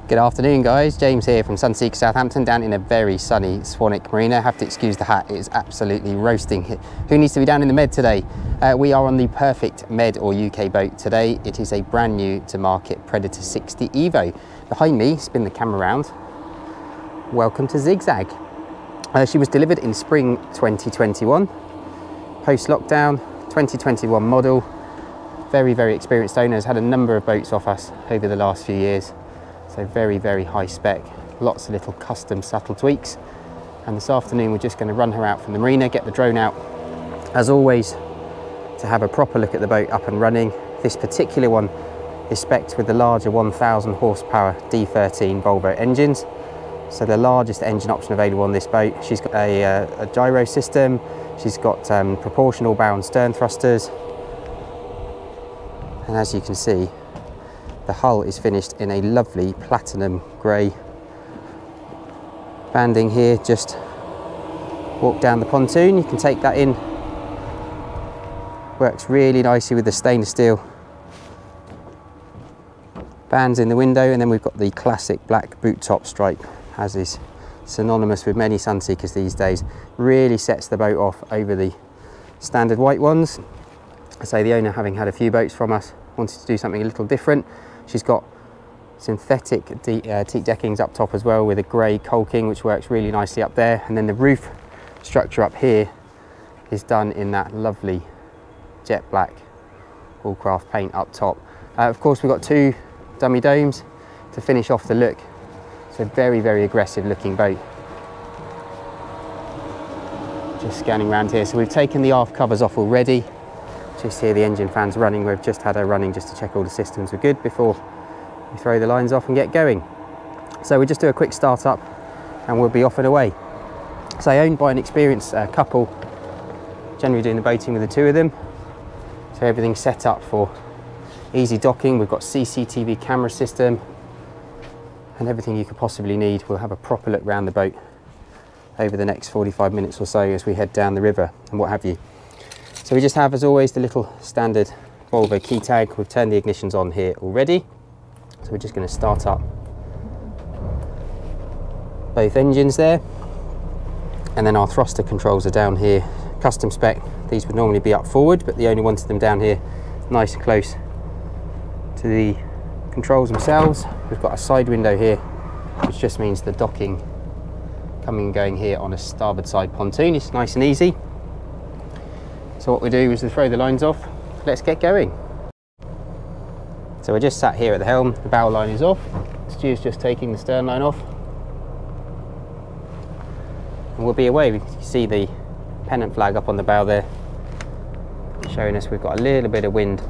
Good afternoon guys, James here from Sunseeker Southampton down in a very sunny Swanwick Marina. Have to excuse the hat, it is absolutely roasting. Who needs to be down in the Med today? We are on the perfect Med or UK boat today. It is a brand new to market Predator 60 Evo. Behind me, spin the camera around, welcome to Zigzag. She was delivered in spring 2021, post-lockdown, 2021 model. Very experienced owner, has had a number of boats off us over the last few years. So very high spec, lots of little custom subtle tweaks. And this afternoon we're just going to run her out from the marina, get the drone out, as always, to have a proper look at the boat up and running. This particular one is spec'd with the larger 1000 horsepower D13 Volvo engines. So the largest engine option available on this boat. She's got a gyro system, she's got proportional bow and stern thrusters. And as you can see, the hull is finished in a lovely platinum grey. Banding here, just walk down the pontoon, you can take that in. Works really nicely with the stainless steel bands in the window, and then we've got the classic black boot top stripe, as is synonymous with many Sunseekers these days. Really sets the boat off over the standard white ones. I say the owner, having had a few boats from us, wanted to do something a little different. She's got synthetic teak deckings up top as well, with a grey caulking which works really nicely up there, and then the roof structure up here is done in that lovely jet black Woolcraft paint up top. Of course we've got two dummy domes to finish off the look, so very aggressive looking boat. Just scanning around here, so we've taken the aft covers off already. Just here the engine fans running. We've just had her running just to check all the systems were good before we throw the lines off and get going. So we just do a quick start up and we'll be off and away. So owned by an experienced couple, generally doing the boating with the two of them. So everything's set up for easy docking. We've got CCTV camera system and everything you could possibly need. We'll have a proper look around the boat over the next 45 minutes or so as we head down the river and what have you. So we just have, as always, the little standard Volvo key tag. We've turned the ignitions on here already. So we're just going to start up both engines there. And then our thruster controls are down here, custom spec. These would normally be up forward, but the owner wanted them down here nice and close to the controls themselves. We've got a side window here, which just means the docking coming and going here on a starboard side pontoon is nice and easy. So what we do is we throw the lines off, let's get going. So we're just sat here at the helm, the bow line is off, Stu's just taking the stern line off. And we'll be away. We can see the pennant flag up on the bow there, showing us we've got a little bit of wind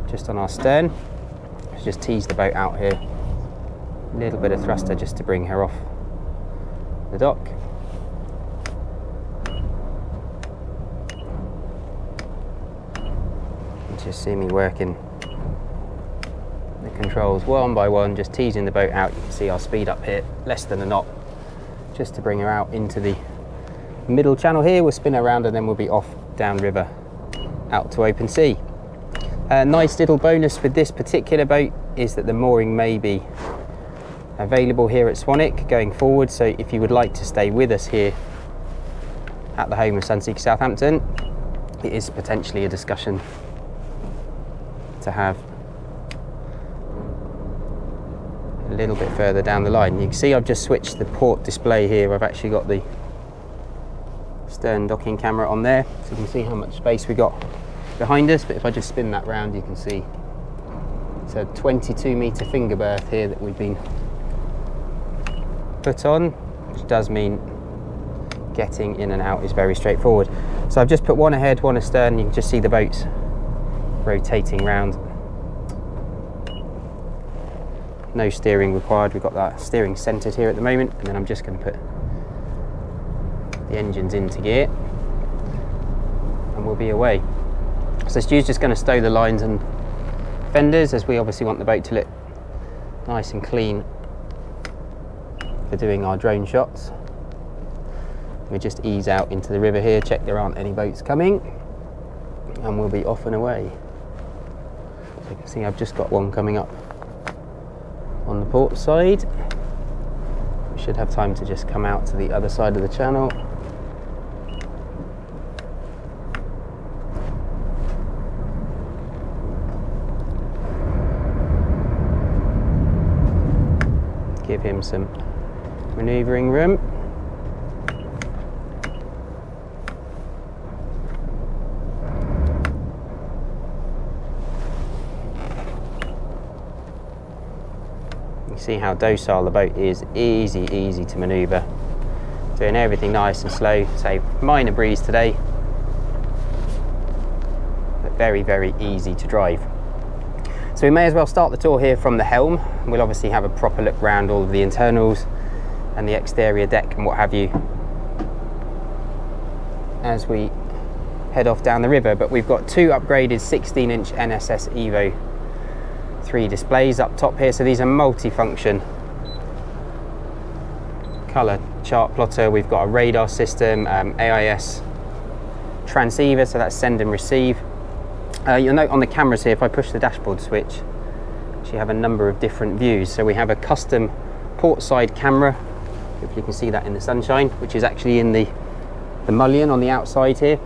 just on our stern. Let's just tease the boat out here. A little bit of thruster just to bring her off the dock. Just see me working the controls one by one, just teasing the boat out. You can see our speed up here, less than a knot, just to bring her out into the middle channel here. We'll spin her around and then we'll be off downriver out to open sea. A nice little bonus with this particular boat is that the mooring may be available here at Swanwick going forward, so if you would like to stay with us here at the home of Sunseeker Southampton, it is potentially a discussion to have a little bit further down the line. You can see I've just switched the port display here. I've actually got the stern docking camera on there, so you can see how much space we got behind us. But if I just spin that round, you can see it's a 22-metre finger berth here that we've been put on, which does mean getting in and out is very straightforward. So I've just put one ahead, one astern. You can just see the boats rotating round. No steering required. We've got that steering centered here at the moment, and then I'm just going to put the engines into gear and we'll be away. So Stu's just going to stow the lines and fenders, as we obviously want the boat to look nice and clean for doing our drone shots. We just ease out into the river here, check there aren't any boats coming, and we'll be off and away. So you can see I've just got one coming up on the port side. We should have time to just come out to the other side of the channel. Give him some manoeuvring room. You see how docile the boat is, easy to manoeuvre. Doing everything nice and slow, so minor breeze today, but very easy to drive. So we may as well start the tour here from the helm. We'll obviously have a proper look around all of the internals and the exterior deck and what have you as we head off down the river. But we've got two upgraded 16-inch NSS Evo 3 displays up top here. So these are multi-function colour chart plotter. We've got a radar system, AIS transceiver, so that's send and receive. You'll note on the cameras here, if I push the dashboard switch, you have a number of different views. So we have a custom port side camera, if you can see that in the sunshine, which is actually in the mullion on the outside here.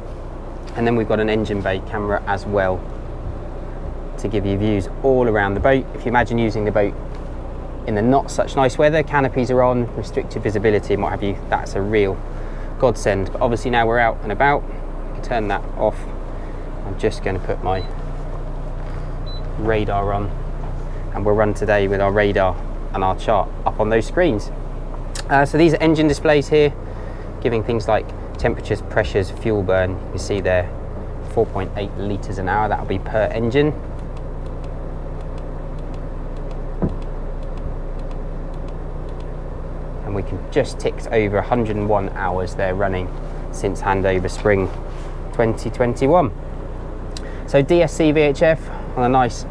And then we've got an engine bay camera as well to give you views all around the boat. If you imagine using the boat in the not such nice weather, canopies are on, restricted visibility and what have you, that's a real godsend. But obviously now we're out and about, you can turn that off. I'm just going to put my radar on, and we'll run today with our radar and our chart up on those screens. So these are engine displays here, giving things like temperatures, pressures, fuel burn. You can see there 4.8 litres an hour, that'll be per engine. And we can just ticked over 101 hours there running since handover spring 2021. So DSC VHF on a nice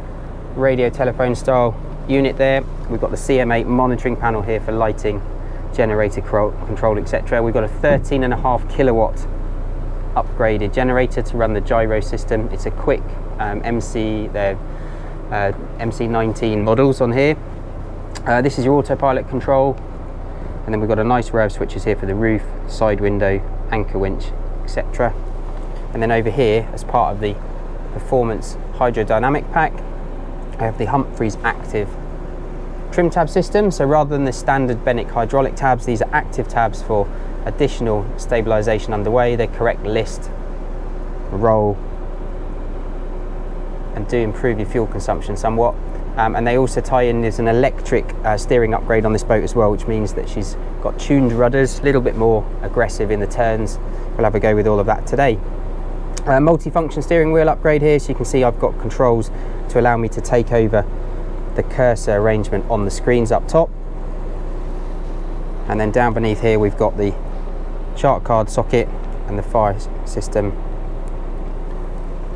radio telephone style unit there. We've got the CM8 monitoring panel here for lighting, generator control, etc. We've got a 13.5 kilowatt upgraded generator to run the gyro system. It's a quick MC19 models on here. This is your autopilot control, and then we've got a nice row of switches here for the roof, side window, anchor winch, etc. And then over here, as part of the performance hydrodynamic pack, I have the Humphreys active trim tab system. So rather than the standard Benick hydraulic tabs, these are active tabs for additional stabilization underway. They correct list, roll, and do improve your fuel consumption somewhat. And they also tie in, there's an electric steering upgrade on this boat as well, which means that she's got tuned rudders, a little bit more aggressive in the turns. We'll have a go with all of that today. Multi-function steering wheel upgrade here, so you can see I've got controls to allow me to take over the cursor arrangement on the screens up top. And then down beneath here we've got the chart card socket and the fire system.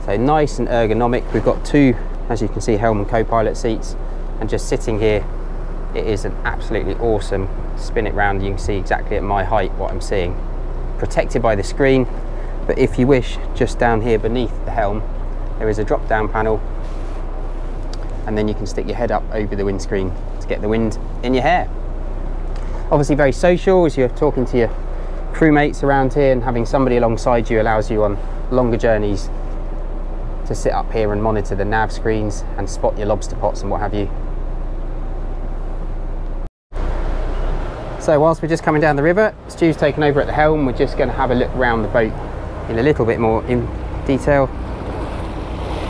So nice and ergonomic. We've got two, as you can see, Helm and co-pilot seats, and just sitting here, it is an absolutely awesome spin it round. You can see exactly at my height what I'm seeing. Protected by the screen, but if you wish, just down here beneath the helm, there is a drop down panel, and then you can stick your head up over the windscreen to get the wind in your hair. Obviously very social as you're talking to your crewmates around here, and having somebody alongside you allows you on longer journeys to sit up here and monitor the nav screens and spot your lobster pots and what have you. So whilst we're just coming down the river, Stu's taken over at the helm. We're just going to have a look around the boat in a little bit more in detail.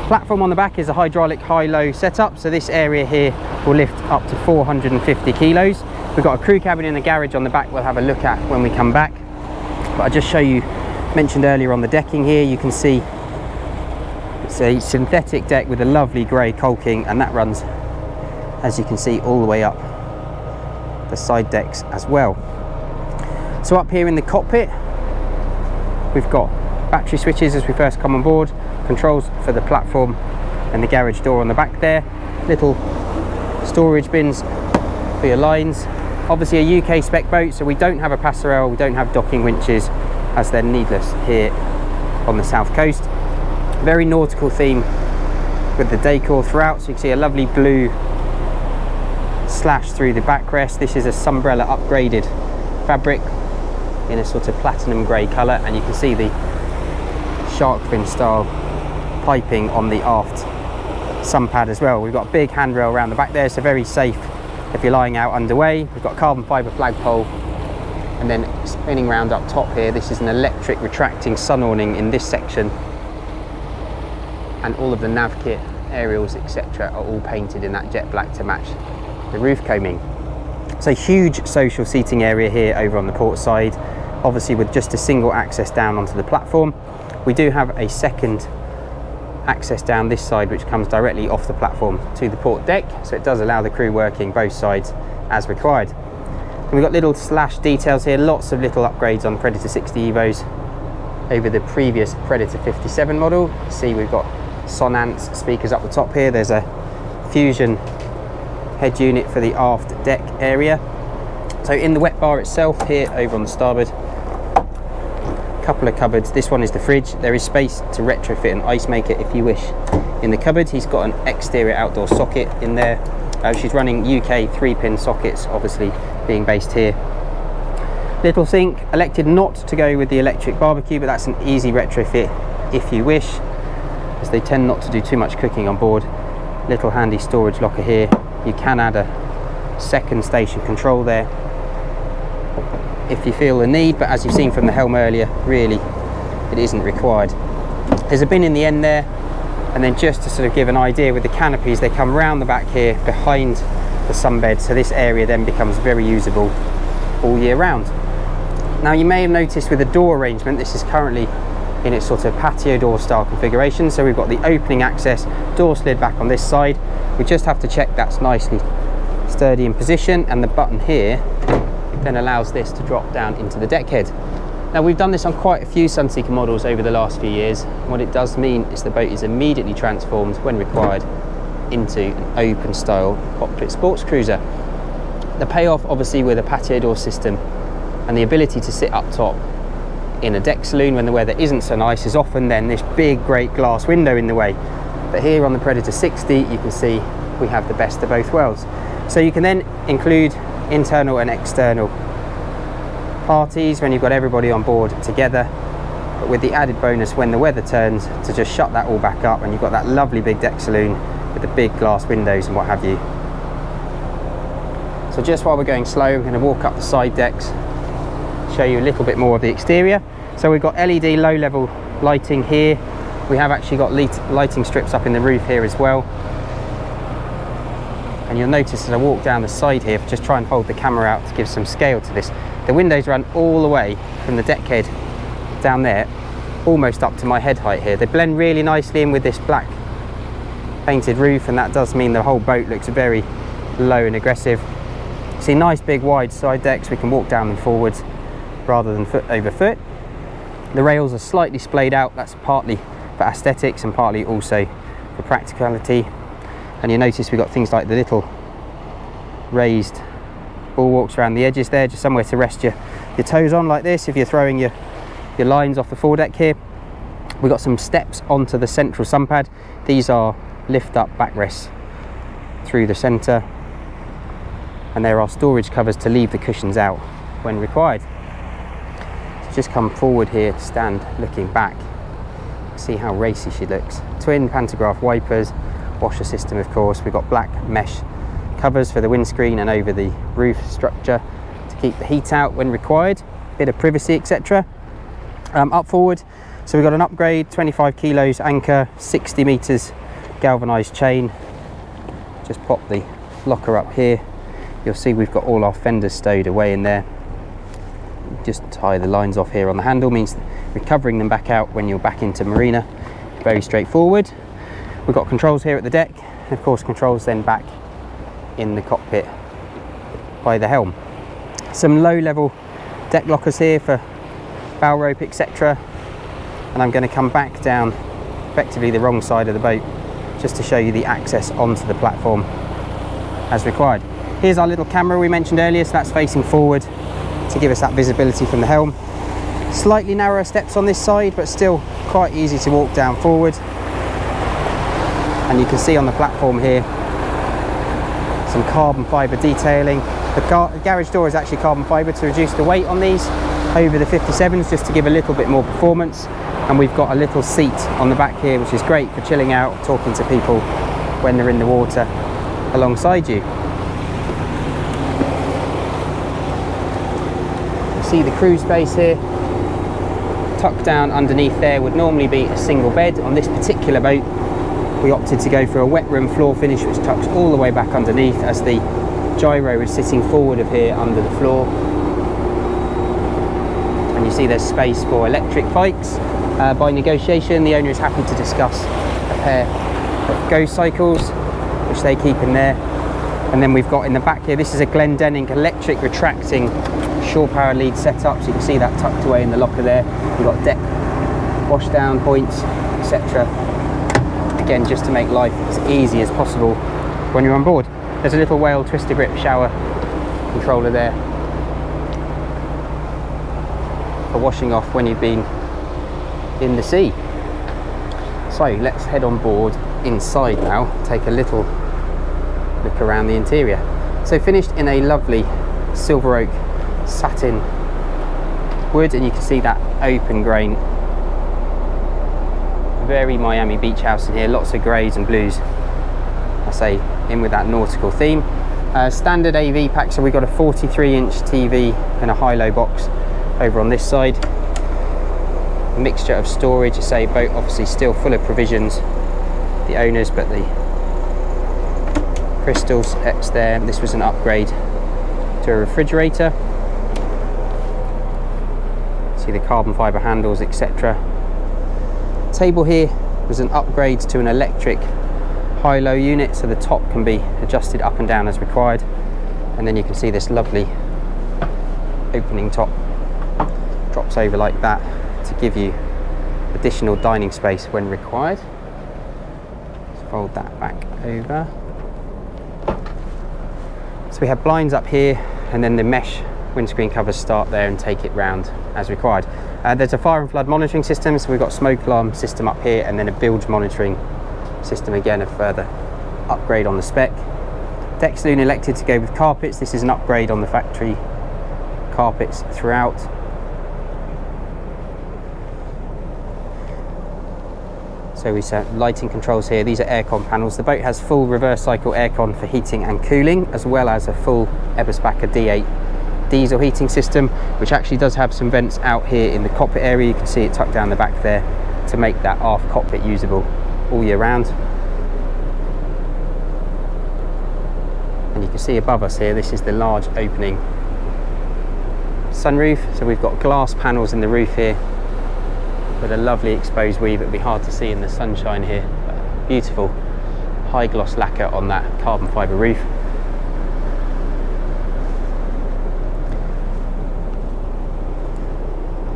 Platform on the back is a hydraulic high-low setup, so this area here will lift up to 450 kilos. We've got a crew cabin in the garage on the back we'll have a look at when we come back. But I'll just show you, mentioned earlier on the decking here, you can see it's a synthetic deck with a lovely grey caulking, and that runs, as you can see, all the way up the side decks as well. So up here in the cockpit, we've got battery switches as we first come on board, controls for the platform and the garage door on the back there, little storage bins for your lines. Obviously a UK spec boat, so we don't have a passerelle, we don't have docking winches, as they're needless here on the south coast. Very nautical theme with the decor throughout, so you can see a lovely blue / slash through the backrest. This is a Sunbrella upgraded fabric in a sort of platinum grey colour, and you can see the shark fin style piping on the aft sun pad as well. We've got a big handrail around the back there, so very safe if you're lying out underway. We've got carbon fibre flagpole, and then spinning round up top here, this is an electric retracting sun awning in this section, and all of the nav kit, aerials, etc. are all painted in that jet black to match the roof coaming. So huge social seating area here over on the port side, obviously with just a single access down onto the platform. We do have a second access down this side which comes directly off the platform to the port deck, so it does allow the crew working both sides as required. And we've got little slash details here, lots of little upgrades on Predator 60 Evos over the previous Predator 57 model. You see we've got Sonance speakers up the top here, there's a Fusion head unit for the aft deck area. So in the wet bar itself here over on the starboard, couple of cupboards. This one is the fridge. There is space to retrofit an ice maker if you wish in the cupboard. He's got an exterior outdoor socket in there. She's running UK 3-pin sockets, obviously being based here. Little sink, elected not to go with the electric barbecue, but that's an easy retrofit if you wish, as they tend not to do too much cooking on board. Little handy storage locker here. You can add a second station control there if you feel the need, but as you've seen from the Helm earlier, really it isn't required. There's a bin in the end there, and then just to sort of give an idea with the canopies, they come round the back here behind the sunbed, so this area then becomes very usable all year round. Now you may have noticed with the door arrangement, this is currently in its sort of patio door style configuration, so we've got the opening access door slid back on this side. We just have to check that's nicely sturdy in position, and the button here then allows this to drop down into the deck head. Now we've done this on quite a few Sunseeker models over the last few years. What it does mean is the boat is immediately transformed when required into an open style cockpit sports cruiser. The payoff obviously with a patio door system and the ability to sit up top in a deck saloon when the weather isn't so nice is often then this big great glass window in the way. But here on the Predator 60 you can see we have the best of both worlds. So you can then include internal and external parties when you've got everybody on board together, but with the added bonus when the weather turns to just shut that all back up and you've got that lovely big deck saloon with the big glass windows and what have you. So just while we're going slow, we're going to walk up the side decks, show you a little bit more of the exterior. So we've got LED low level lighting here. We have actually got lighting strips up in the roof here as well. And you'll notice as I walk down the side here, just try and hold the camera out to give some scale to this. The windows run all the way from the deck head down there, almost up to my head height here. They blend really nicely in with this black painted roof, and that does mean the whole boat looks very low and aggressive. See nice big wide side decks, we can walk down them forwards rather than foot over foot. The rails are slightly splayed out, that's partly for aesthetics and partly also for practicality. And you notice we've got things like the little raised bulwarks around the edges there, just somewhere to rest your toes on like this if you're throwing your lines off the foredeck here. We've got some steps onto the central sun pad. These are lift up backrests through the centre, and there are storage covers to leave the cushions out when required. So just come forward here to stand looking back, see how racy she looks. Twin pantograph wipers, washer system of course. We've got black mesh covers for the windscreen and over the roof structure to keep the heat out when required, bit of privacy, etc. Up forward, so we've got an upgrade, 25 kilos anchor, 60 meters galvanized chain. Just pop the locker up here, you'll see we've got all our fenders stowed away in there. Just tie the lines off here on the handle, means recovering them back out when you're back into marina, very straightforward. We've got controls here at the deck, and of course controls then back in the cockpit by the helm. Some low level deck lockers here for bow rope, etc. And I'm going to come back down effectively the wrong side of the boat just to show you the access onto the platform as required. Here's our little camera we mentioned earlier, so that's facing forward to give us that visibility from the helm. Slightly narrower steps on this side, but still quite easy to walk down forward. And you can see on the platform here, some carbon fibre detailing. The garage door is actually carbon fibre to reduce the weight on these over the 57s, just to give a little bit more performance. And we've got a little seat on the back here, which is great for chilling out, talking to people when they're in the water alongside you. You see the crew space here. Tucked down underneath there would normally be a single bed. On this particular boat, we opted to go for a wet room floor finish, which tucks all the way back underneath, as the gyro is sitting forward of here under the floor. And you see there's space for electric bikes. By negotiation, the owner is happy to discuss a pair of Go cycles, which they keep in there. And then we've got in the back here, this is a Glendenning electric retracting shore power lead setup, so you can see that tucked away in the locker there. We've got deck wash down points, etc. Again, just to make life as easy as possible when you're on board. There's a little whale twister grip shower controller there for washing off when you've been in the sea. So let's head on board inside now, take a little look around the interior. So finished in a lovely silver oak satin wood, and you can see that open grain, very Miami beach house in here, lots of greys and blues, I say, in with that nautical theme. Standard AV pack, so we've got a 43-inch TV and a high-low box over on this side. A mixture of storage, I say, boat obviously still full of provisions, the owners, but the crystals X there. This was an upgrade to a refrigerator. See the carbon fibre handles, etc. Table here was an upgrade to an electric high-low unit, so the top can be adjusted up and down as required. And then you can see this lovely opening top drops over like that to give you additional dining space when required. Let's fold that back over. So we have blinds up here, and then the mesh windscreen covers start there and take it round as required. There's a fire and flood monitoring system, so we've got smoke alarm system up here, and then a bilge monitoring system, again a further upgrade on the spec. Deck saloon elected to go with carpets. This is an upgrade on the factory carpets throughout. So we set lighting controls here. These are aircon panels. The boat has full reverse cycle aircon for heating and cooling, as well as a full Eberspacher D8 diesel heating system, which actually does have some vents out here in the cockpit area. You can see it tucked down the back there to make that aft cockpit usable all year round. And you can see above us here, this is the large opening sunroof. So we've got glass panels in the roof here with a lovely exposed weave. It'll be hard to see in the sunshine here. Beautiful high gloss lacquer on that carbon fibre roof.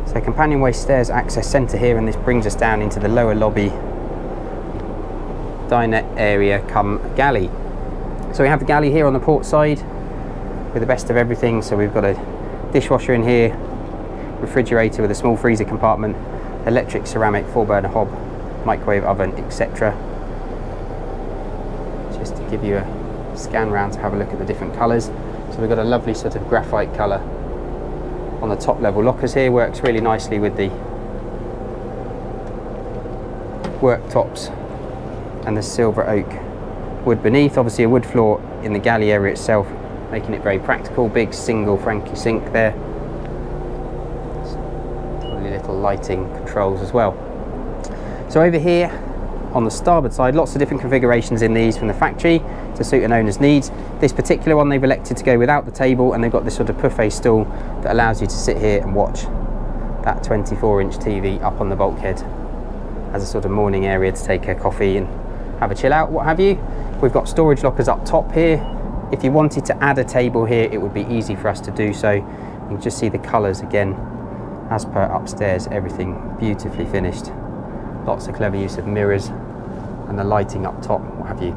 So companionway stairs access centre here, and this brings us down into the lower lobby dinette area come galley. So we have the galley here on the port side with the best of everything. So we've got a dishwasher in here, refrigerator with a small freezer compartment, electric ceramic 4-burner hob, microwave oven, etc. Just to give you a scan round to have a look at the different colours. So we've got a lovely sort of graphite colour on the top level lockers here, works really nicely with the worktops and the silver oak wood beneath. Obviously a wood floor in the galley area itself, making it very practical. Big single Frankie sink there. Lovely little lighting controls as well. So over here on the starboard side, lots of different configurations in these from the factory to suit an owner's needs. This particular one they've elected to go without the table, and they've got this sort of buffet stool that allows you to sit here and watch that 24-inch TV up on the bulkhead as a sort of morning area to take a coffee and have a chill out, what have you. We've got storage lockers up top here. If you wanted to add a table here, it would be easy for us to do so. You can just see the colours again as per upstairs, everything beautifully finished. Lots of clever use of mirrors and the lighting up top, what have you.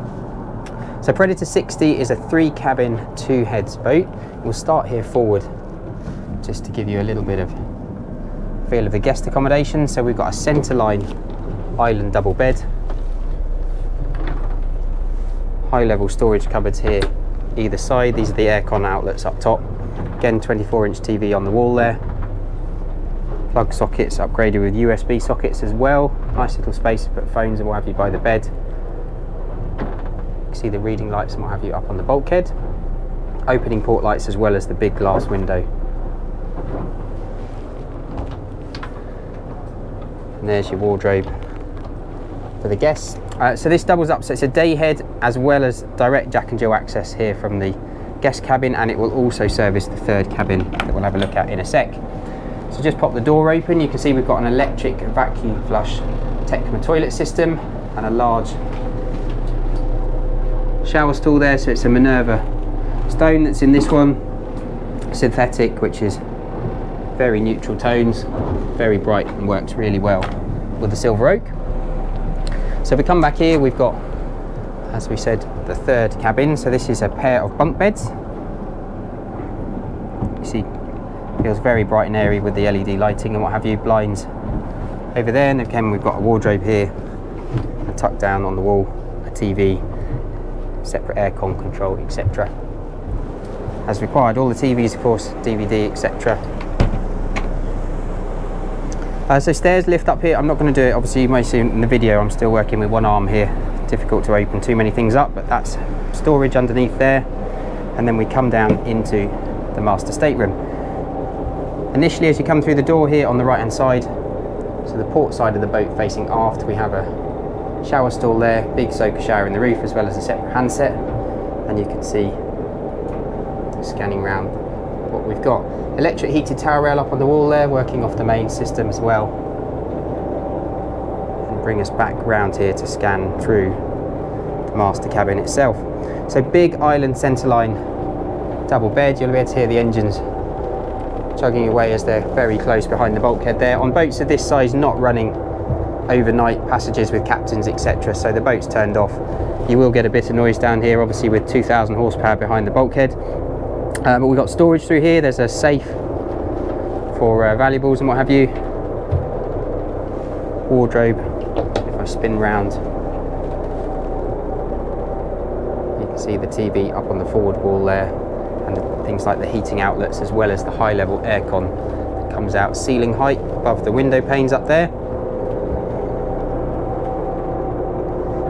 So Predator 60 is a 3-cabin, 2-heads boat. We'll start here forward just to give you a little bit of feel of the guest accommodation. So we've got a centerline island double bed, high level storage cupboards here either side. These are the aircon outlets up top. Again, 24-inch TV on the wall there. Plug sockets upgraded with USB sockets as well. Nice little space to put phones and what have you by the bed. You can see the reading lights and what have you up on the bulkhead. Opening port lights as well as the big glass window. And there's your wardrobe for the guests. So this doubles up, so it's a day head as well as direct Jack and Jill access here from the guest cabin, and it will also service the third cabin that we'll have a look at in a sec. So just pop the door open. You can see we've got an electric vacuum flush Tecma toilet system and a large shower stall there. So it's a Minerva stone that's in this one, synthetic, which is very neutral tones, very bright, and works really well with the silver oak. So if we come back here, we've got, as we said, the third cabin. So this is a pair of bunk beds. You see, feels very bright and airy with the LED lighting and what have you, blinds over there. And again, we've got a wardrobe here, and tucked down on the wall, a TV, separate aircon control, etc. As required, all the TVs, of course, DVD, etc. So stairs lift up here. I'm not going to do it, obviously you may see in the video I'm still working with one arm here. Difficult to open too many things up, but that's storage underneath there. And then we come down into the master stateroom. Initially, as you come through the door here on the right hand side, so the port side of the boat facing aft, we have a shower stall there, big soaker shower in the roof, as well as a separate handset. And you can see, scanning around what we've got. Electric heated towel rail up on the wall there, working off the main system as well. And bring us back round here to scan through the master cabin itself. So big island centerline double bed. You'll be able to hear the engines chugging away as they're very close behind the bulkhead there. On boats of this size, not running overnight passages with captains, etc. So the boat's turned off. You will get a bit of noise down here, obviously with 2,000 horsepower behind the bulkhead. But we've got storage through here. There's a safe for valuables and what have you. Wardrobe. If I spin round, you can see the TV up on the forward wall there, and things like the heating outlets, as well as the high level aircon that comes out ceiling height above the window panes up there.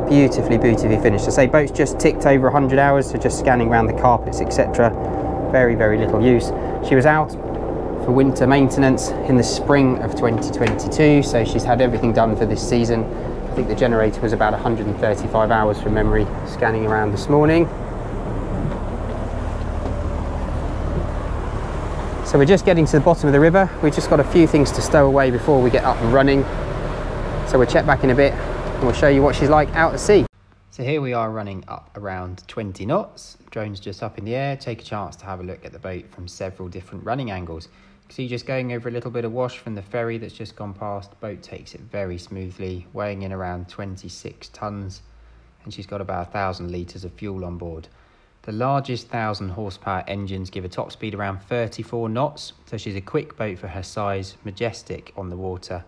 Beautifully finished. I say boat's just ticked over 100 hours, so just scanning around the carpets, etc. Very little use. She was out for winter maintenance in the spring of 2022, so she's had everything done for this season. I think the generator was about 135 hours from memory, scanning around this morning. So we're just getting to the bottom of the river. We've just got a few things to stow away before we get up and running. So we'll check back in a bit and we'll show you what she's like out at sea. So here we are running up around 20 knots. Drone's just up in the air. Take a chance to have a look at the boat from several different running angles. You can see just going over a little bit of wash from the ferry that's just gone past. The boat takes it very smoothly, weighing in around 26 tons, and she's got about 1,000 litres of fuel on board. The largest 1,000 horsepower engines give a top speed around 34 knots, so she's a quick boat for her size, majestic on the water,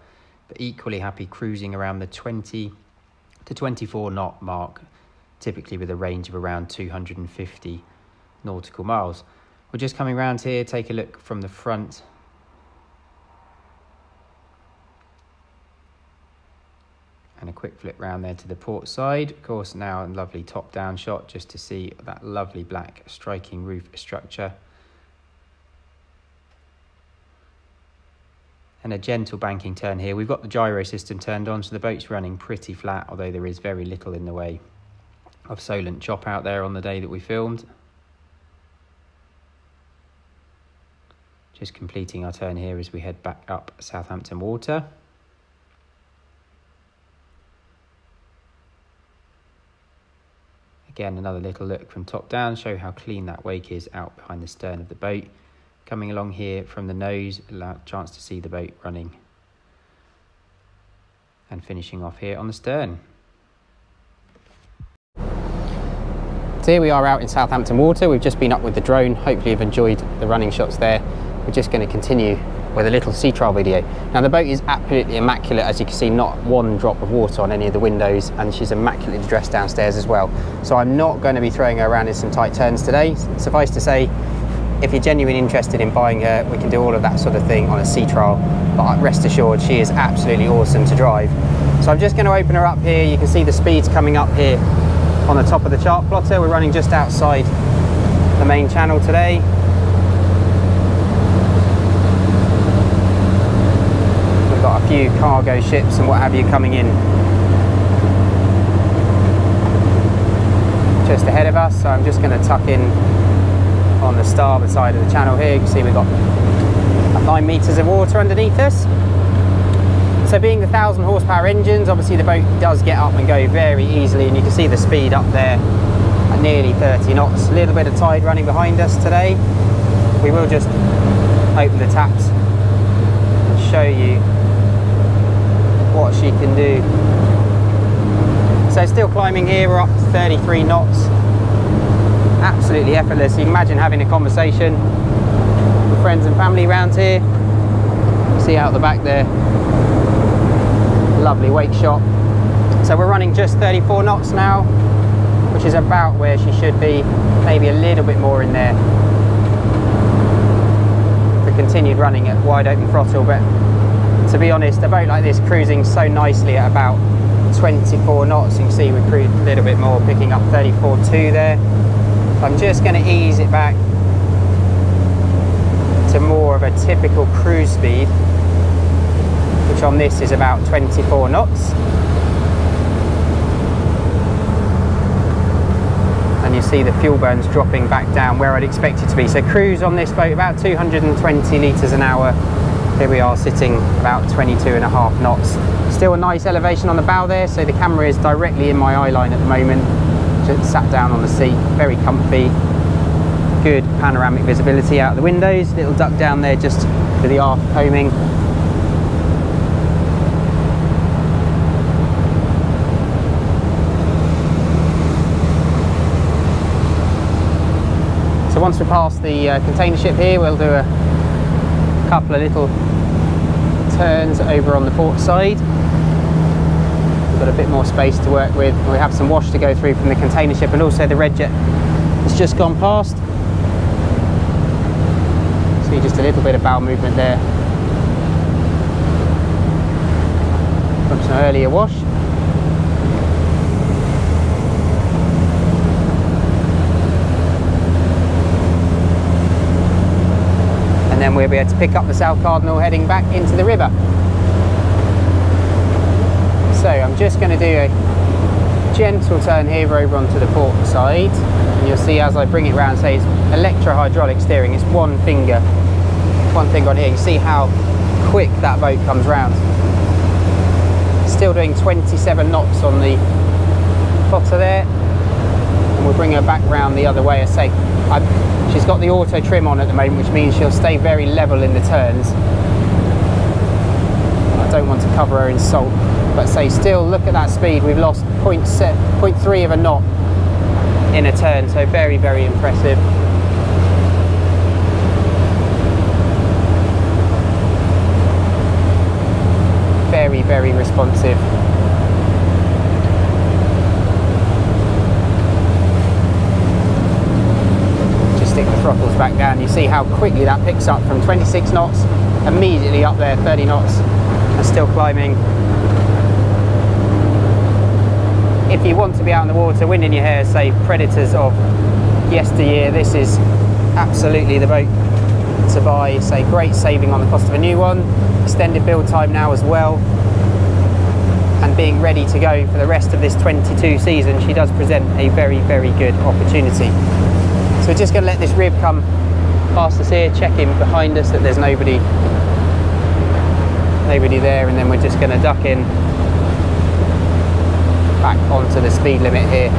but equally happy cruising around the 20 to 24 knot mark, typically with a range of around 250 nautical miles. We're just coming around here, take a look from the front. And a quick flip round there to the port side. Of course, now a lovely top-down shot just to see that lovely black striking roof structure. And a gentle banking turn here. We've got the gyro system turned on, so the boat's running pretty flat, although there is very little in the way of Solent chop out there on the day that we filmed. Just completing our turn here as we head back up Southampton water. Again, another little look from top down, show how clean that wake is out behind the stern of the boat. Coming along here from the nose, a chance to see the boat running. And finishing off here on the stern. So here we are out in Southampton water. We've just been up with the drone. Hopefully you've enjoyed the running shots there. We're just going to continue with a little sea trial video. Now the boat is absolutely immaculate, as you can see, not one drop of water on any of the windows, and she's immaculately dressed downstairs as well. So I'm not going to be throwing her around in some tight turns today. Suffice to say, if you're genuinely interested in buying her, we can do all of that sort of thing on a sea trial, but rest assured she is absolutely awesome to drive. So I'm just going to open her up here. You can see the speeds coming up here on the top of the chart plotter. We're running just outside the main channel today. We've got a few cargo ships and what have you coming in just ahead of us, so I'm just going to tuck in on the starboard side of the channel here. You can see we've got 9 meters of water underneath us. So being the 1,000 horsepower engines, obviously the boat does get up and go very easily, and you can see the speed up there at nearly 30 knots. A little bit of tide running behind us today. We will just open the taps and show you what she can do. So still climbing here, we're up to 33 knots. Absolutely effortless. You can imagine having a conversation with friends and family around here. See out the back there, lovely wake shot. So we're running just 34 knots now, which is about where she should be, maybe a little bit more in there. We continued running at wide open throttle, but to be honest, a boat like this cruising so nicely at about 24 knots. You can see we cruised a little bit more, picking up 34.2 there. I'm just going to ease it back to more of a typical cruise speed, which on this is about 24 knots. And you see the fuel burns dropping back down where I'd expect it to be. So cruise on this boat about 220 litres an hour. Here we are sitting about 22.5 knots. Still a nice elevation on the bow there, so the camera is directly in my eye line at the moment. Just sat down on the seat, very comfy, good panoramic visibility out the windows. Little duck down there just for the aft combing. So once we pass the container ship here, we'll do a couple of little turns over on the port side. We've got a bit more space to work with. We have some wash to go through from the container ship, and also the red jet has just gone past. See just a little bit of bow movement there from some earlier wash. And then we'll be able to pick up the South Cardinal heading back into the river. So I'm just going to do a gentle turn here over onto the port side, and you'll see as I bring it round, say it's electro-hydraulic steering, it's one finger on here. You see how quick that boat comes round. Still doing 27 knots on the plotter there, and we'll bring her back round the other way. I say she's got the auto trim on at the moment, which means she'll stay very level in the turns. I don't want to cover her in salt, but say still look at that speed. We've lost 0.3 of a knot in a turn, so very, very impressive. Very, very responsive. Just stick the throttles back down. You see how quickly that picks up from 26 knots, immediately up there, 30 knots, and still climbing. If you want to be out in the water, wind in your hair, say Predators of yesteryear, this is absolutely the boat to buy. Say great saving on the cost of a new one, extended build time now as well, and being ready to go for the rest of this 22 season, she does present a very, very good opportunity. So we're just going to let this rib come past us here, checking behind us that there's nobody there, and then we're just going to duck in back onto the speed limit here.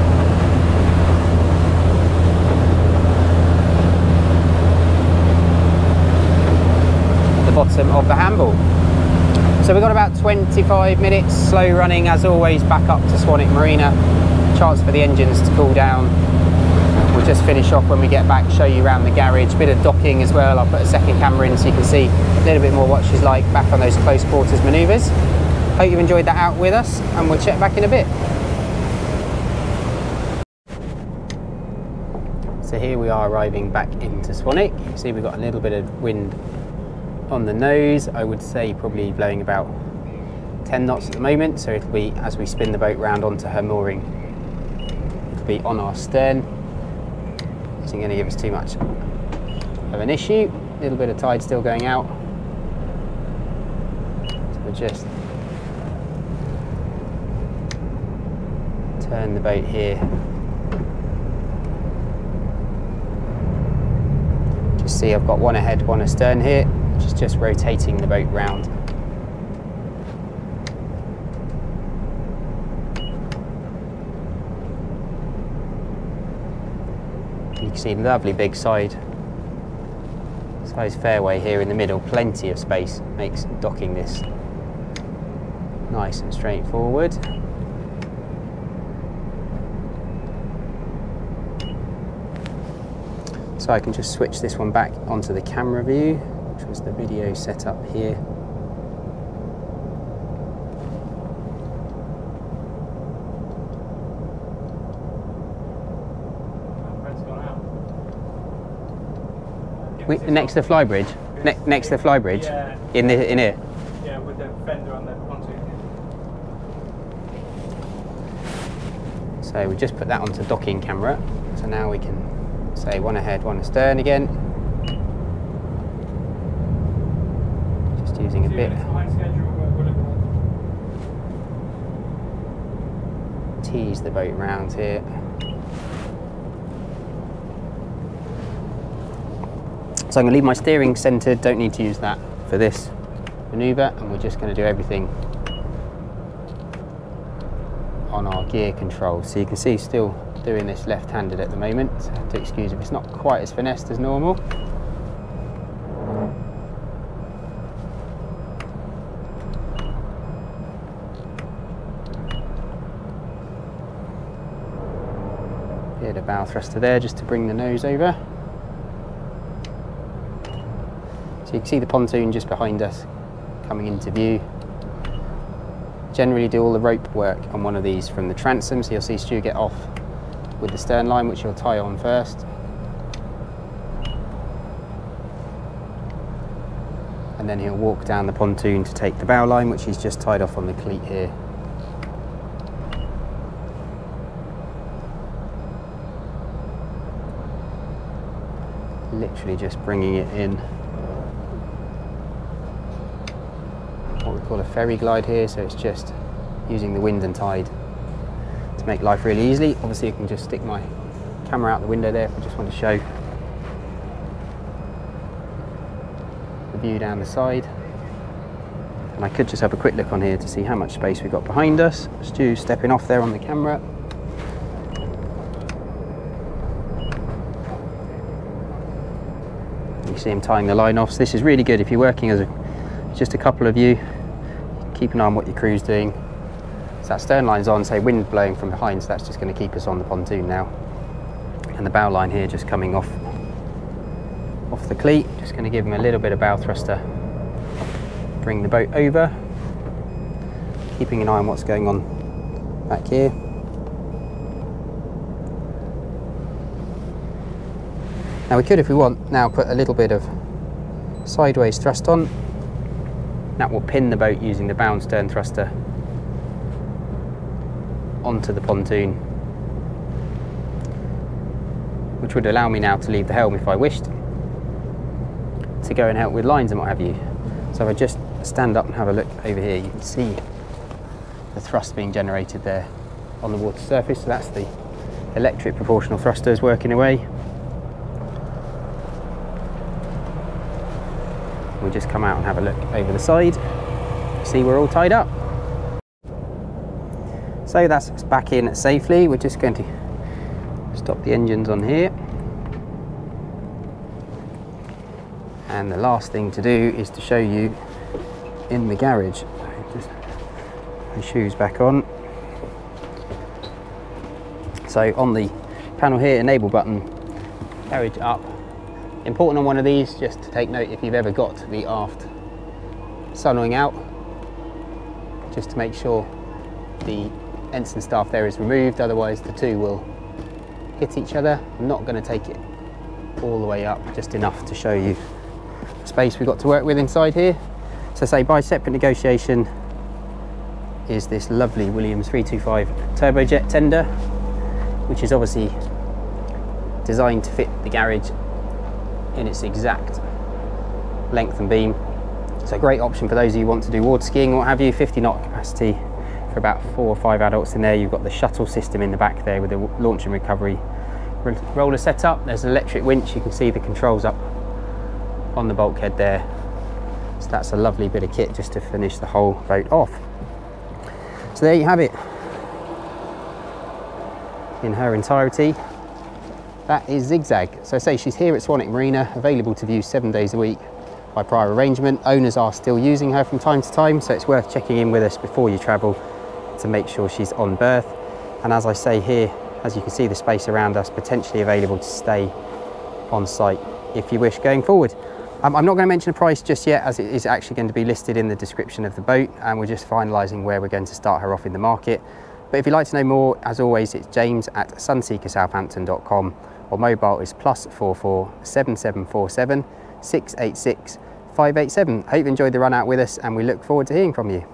At the bottom of the handle. So we've got about 25 minutes slow running, as always, back up to Swanwick Marina. Chance for the engines to cool down. We'll we'll just finish off when we get back, show you around the garage, bit of docking as well. I'll put a second camera in so you can see a little bit more what she's like back on those close quarters manoeuvres. Hope you've enjoyed that out with us, and we'll check back in a bit. So here we are arriving back into Swanwick. You can see we've got a little bit of wind on the nose. I would say probably blowing about 10 knots at the moment, so it'll be, as we spin the boat round onto her mooring, it'll be on our stern. Isn't going to give us too much of an issue. A little bit of tide still going out, so we'll just turn the boat here. Just see I've got one ahead, one astern here, which is just rotating the boat round. You can see lovely big size fairway here in the middle, plenty of space, makes docking this nice and straightforward. So I can just switch this one back onto the camera view, which was the video setup here. Next to the flybridge? Next to the flybridge? Yeah. In here? Yeah, with the fender on the pontoon. So we just put that onto docking camera. So now we can say one ahead, one astern again. Just using a bit. Tease the boat round here. So I'm going to leave my steering centred, don't need to use that for this manoeuvre, and we're just going to do everything on our gear control. So you can see still doing this left-handed at the moment, so I have to excuse if it's not quite as finessed as normal. Bit of bow thruster there just to bring the nose over. So you can see the pontoon just behind us coming into view. Generally do all the rope work on one of these from the transom, so you'll see Stu get off with the stern line, which he'll tie on first. And then he'll walk down the pontoon to take the bow line, which he's just tied off on the cleat here. Literally just bringing it in. What we call a ferry glide here, so it's just using the wind and tide to make life really easy. Obviously you can just stick my camera out the window there if I just want to show the view down the side. And I could just have a quick look on here to see how much space we've got behind us. Stu's stepping off there on the camera. You see him tying the line off. So this is really good if you're working as just a couple of you. Keep an eye on what your crew's doing. So that stern line's on, say wind blowing from behind, so that's just going to keep us on the pontoon now. And the bow line here just coming off the cleat, just going to give him a little bit of bow thruster. Bring the boat over, keeping an eye on what's going on back here. Now we could, if we want, now put a little bit of sideways thrust on. That will pin the boat using the bow and stern thruster onto the pontoon, which would allow me now to leave the helm if I wished, to go and help with lines and what have you. So if I just stand up and have a look over here, you can see the thrust being generated there on the water surface. So that's the electric proportional thrusters working away. We'll just come out and have a look over the side. See, we're all tied up. So that's us back in safely. We're just going to stop the engines on here. And the last thing to do is to show you in the garage. Just put my shoes back on. So on the panel here, enable button, carriage up. Important on one of these, just to take note if you've ever got the aft sunwing out, just to make sure the ensign staff there is removed, otherwise the two will hit each other. I'm not going to take it all the way up, just enough to show you the space we've got to work with inside here. So say by separate negotiation is this lovely Williams 325 turbojet tender, which is obviously designed to fit the garage in its exact length and beam. It's a great option for those of you who want to do water skiing or what have you. 50 knot capacity for about 4 or 5 adults in there. You've got the shuttle system in the back there with the launch and recovery roller setup. There's an electric winch. You can see the controls up on the bulkhead there. So that's a lovely bit of kit just to finish the whole boat off. So there you have it in her entirety. That is Zigzag. So say she's here at Swanwick Marina, available to view 7 days a week by prior arrangement. Owners are still using her from time to time, so it's worth checking in with us before you travel to make sure she's on berth. And as I say here, as you can see the space around us, potentially available to stay on site if you wish going forward. I'm not going to mention a price just yet, as it is actually going to be listed in the description of the boat, and we're just finalising where we're going to start her off in the market. But if you'd like to know more, as always, it's james@sunseekersouthampton.com, or mobile is +44 7747 686 587. I hope you enjoyed the run out with us, and we look forward to hearing from you.